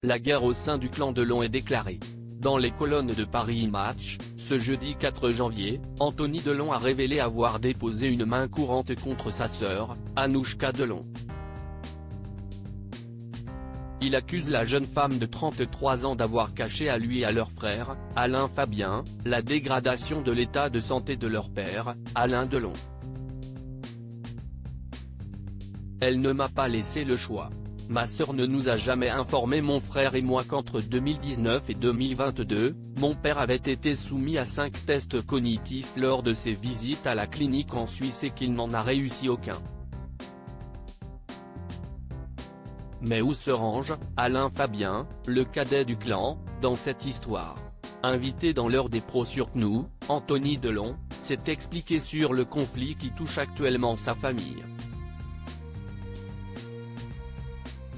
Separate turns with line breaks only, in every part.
La guerre au sein du clan Delon est déclarée. Dans les colonnes de Paris Match, ce jeudi 4 janvier, Anthony Delon a révélé avoir déposé une main courante contre sa sœur, Anouchka Delon. Il accuse la jeune femme de 33 ans d'avoir caché à lui et à leur frère, Alain Fabien, la dégradation de l'état de santé de leur père, Alain Delon. Elle ne m'a pas laissé le choix. Ma sœur ne nous a jamais informé, mon frère et moi, qu'entre 2019 et 2022, mon père avait été soumis à 5 tests cognitifs lors de ses visites à la clinique en Suisse et qu'il n'en a réussi aucun. Mais où se range Alain Fabien, le cadet du clan, dans cette histoire? Invité dans l'heure des pros sur CNOU, Anthony Delon s'est expliqué sur le conflit qui touche actuellement sa famille.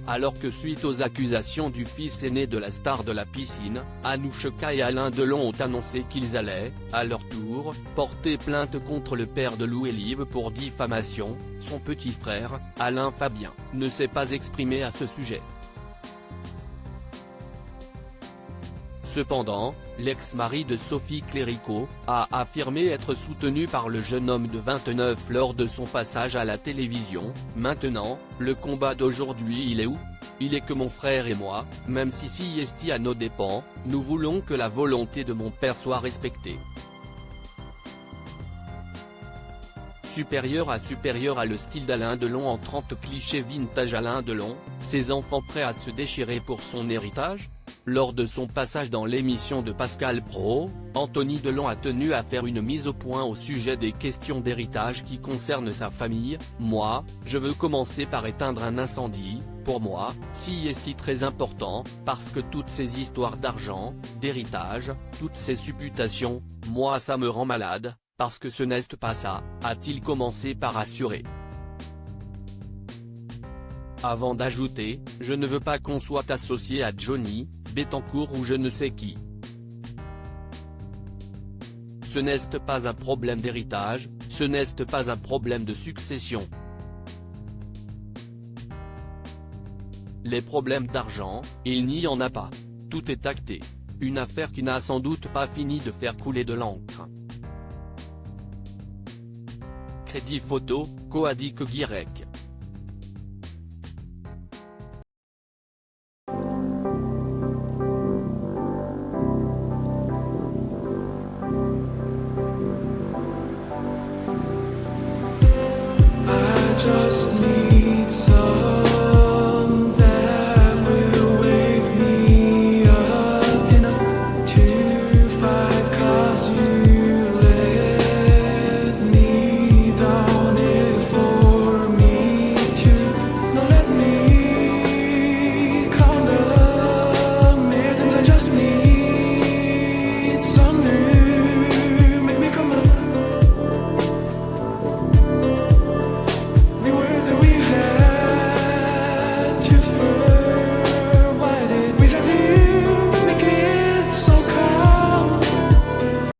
Alors que suite aux accusations du fils aîné de la star de la piscine, Anouchka et Alain Delon ont annoncé qu'ils allaient, à leur tour, porter plainte contre le père de Lou Elive pour diffamation, son petit frère, Alain Fabien, ne s'est pas exprimé à ce sujet. Cependant, l'ex-mari de Sophie Cléricault a affirmé être soutenu par le jeune homme de 29 lors de son passage à la télévision. Maintenant, le combat d'aujourd'hui il est où? Il est que mon frère et moi, même si est à nos dépens, nous voulons que la volonté de mon père soit respectée. Supérieur à le style d'Alain Delon en 30 clichés vintage. Alain Delon, ses enfants prêts à se déchirer pour son héritage? Lors de son passage dans l'émission de Pascal Praud, Anthony Delon a tenu à faire une mise au point au sujet des questions d'héritage qui concernent sa famille. Moi, je veux commencer par éteindre un incendie. Pour moi, c'est très important, parce que toutes ces histoires d'argent, d'héritage, toutes ces supputations, moi ça me rend malade, parce que ce n'est pas ça, a-t-il commencé par assurer. Avant d'ajouter, je ne veux pas qu'on soit associé à Johnny Bettencourt ou je ne sais qui. Ce n'est pas un problème d'héritage, ce n'est pas un problème de succession. Les problèmes d'argent, il n'y en a pas. Tout est acté. Une affaire qui n'a sans doute pas fini de faire couler de l'encre. Crédit photo, Coadic Guirec.
Just need